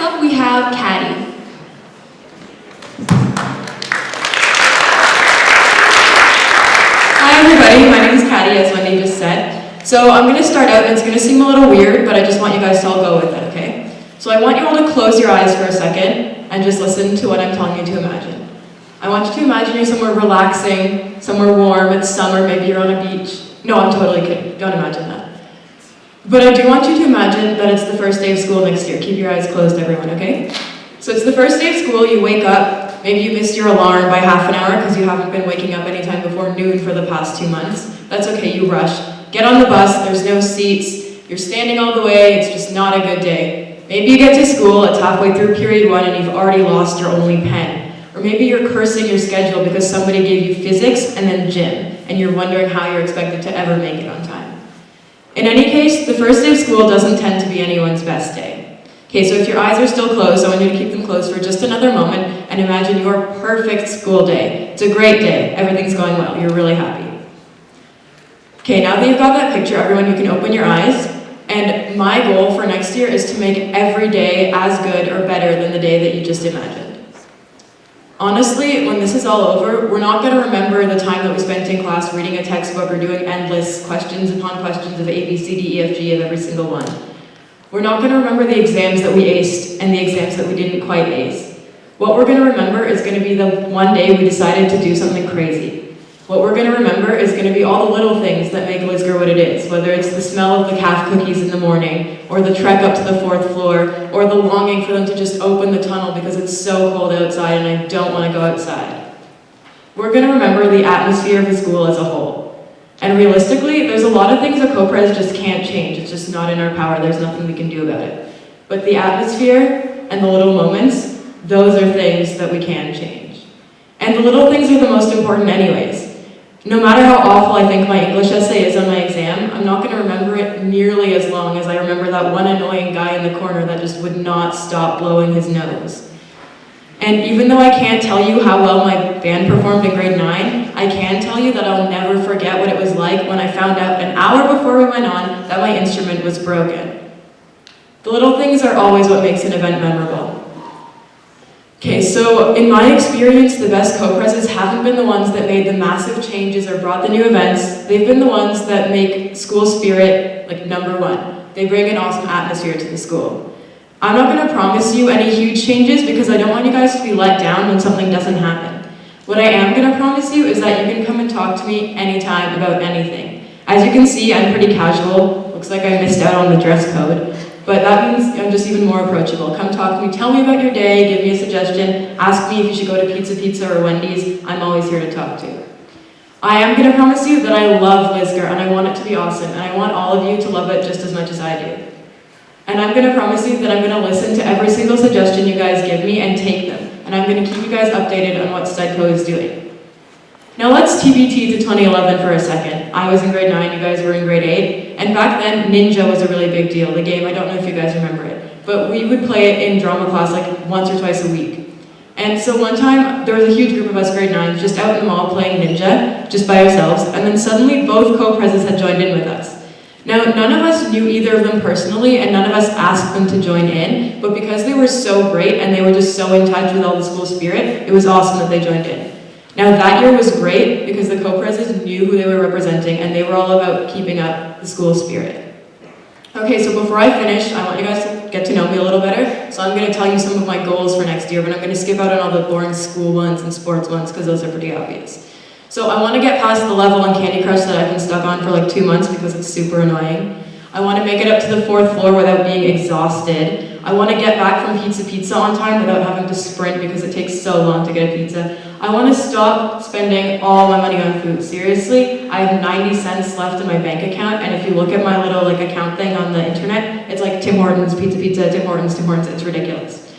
up we have Caddy. Hi everybody, my name is Caddy, as Wendy just said. So I'm going to start out, and it's going to seem a little weird, but I just want you guys to all go with it, okay? So I want you all to close your eyes for a second and just listen to what I'm telling you to imagine. I want you to imagine you're somewhere relaxing, somewhere warm, it's summer, maybe you're on a beach. No, I'm totally kidding, don't imagine that. But I do want you to imagine that it's the first day of school next year. Keep your eyes closed, everyone, okay? So it's the first day of school, you wake up, maybe you missed your alarm by half an hour because you haven't been waking up anytime before noon for the past 2 months. That's okay, you rush. Get on the bus, there's no seats, you're standing all the way, it's just not a good day. Maybe you get to school, it's halfway through period 1 and you've already lost your only pen. Or maybe you're cursing your schedule because somebody gave you physics and then gym, and you're wondering how you're expected to ever make it on time. In any case, the first day of school doesn't tend to be anyone's best day. Okay, so if your eyes are still closed, I want you to keep them closed for just another moment and imagine your perfect school day. It's a great day, everything's going well, you're really happy. Okay, now that you've got that picture, everyone, you can open your eyes. And my goal for next year is to make every day as good or better than the day that you just imagined. Honestly, when this is all over, we're not going to remember the time that we spent in class reading a textbook or doing endless questions upon questions of A, B, C, D, E, F, G of every single one. We're not going to remember the exams that we aced and the exams that we didn't quite ace. What we're going to remember is going to be the one day we decided to do something crazy. What we're going to remember is going to be all the little things that make Lisgar what it is, whether it's the smell of the calf cookies in the morning, or the trek up to the 4th floor, or the longing for them to just open the tunnel because it's so cold outside and I don't want to go outside. We're going to remember the atmosphere of the school as a whole. And realistically, there's a lot of things a co-pres just can't change. It's just not in our power. There's nothing we can do about it. But the atmosphere and the little moments, those are things that we can change. And the little things are the most important anyways. No matter how awful I think my English essay is on my exam, I'm not going to remember it nearly as long as I remember that one annoying guy in the corner that just would not stop blowing his nose. And even though I can't tell you how well my band performed in grade 9, I can tell you that I'll never forget what it was like when I found out an hour before we went on that my instrument was broken. The little things are always what makes an event memorable. Okay, so in my experience, the best co-preses haven't been the ones that made the massive changes or brought the new events. They've been the ones that make school spirit, like, #1. They bring an awesome atmosphere to the school. I'm not going to promise you any huge changes because I don't want you guys to be let down when something doesn't happen. What I am going to promise you is that you can come and talk to me anytime about anything. As you can see, I'm pretty casual. Looks like I missed out on the dress code. But that means I'm just even more approachable. Come talk to me, tell me about your day, give me a suggestion, ask me if you should go to Pizza or Wendy's. I'm always here to talk to. I am going to promise you that I love Lisgar and I want it to be awesome, and I want all of you to love it just as much as I do. And I'm going to promise you that I'm going to listen to every single suggestion you guys give me and take them. And I'm going to keep you guys updated on what StudCo is doing. Now let's TBT to 2011 for a second. I was in grade 9, you guys were in grade 8, and back then Ninja was a really big deal. The game, I don't know if you guys remember it, but we would play it in drama class like once or twice a week. And so one time, there was a huge group of us grade 9s just out in the mall playing Ninja, just by ourselves, and then suddenly both co-preses had joined in with us. Now, none of us knew either of them personally, and none of us asked them to join in, but because they were so great and they were just so in touch with all the school spirit, it was awesome that they joined in. Now that year was great because the co-preses knew who they were representing and they were all about keeping up the school spirit. Okay, so before I finish, I want you guys to get to know me a little better. So I'm going to tell you some of my goals for next year, but I'm going to skip out on all the boring school ones and sports ones because those are pretty obvious. So I want to get past the level on Candy Crush that I've been stuck on for like 2 months because it's super annoying. I want to make it up to the 4th floor without being exhausted. I want to get back from Pizza on time without having to sprint because it takes so long to get a pizza. I want to stop spending all my money on food. Seriously, I have 90 cents left in my bank account, and if you look at my little account thing on the internet, it's like Tim Hortons, Pizza, Tim Hortons, it's ridiculous.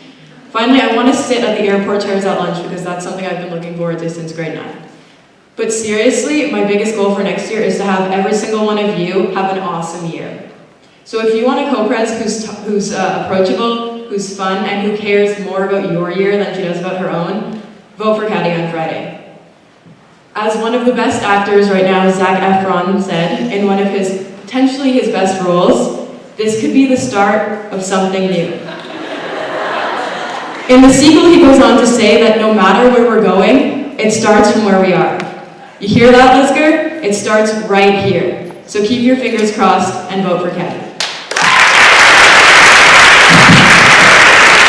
Finally, I want to sit at the airport chairs at lunch because that's something I've been looking forward to since grade 9. But seriously, my biggest goal for next year is to have every single one of you have an awesome year. So if you want a co-pres who's approachable, who's fun, and who cares more about your year than she does about her own, vote for Caddy on Friday. As one of the best actors right now, Zac Efron, said in one of potentially his best roles, this could be the start of something new. In the sequel, he goes on to say that no matter where we're going, it starts from where we are. You hear that, Lisker? It starts right here. So keep your fingers crossed and vote for Ken.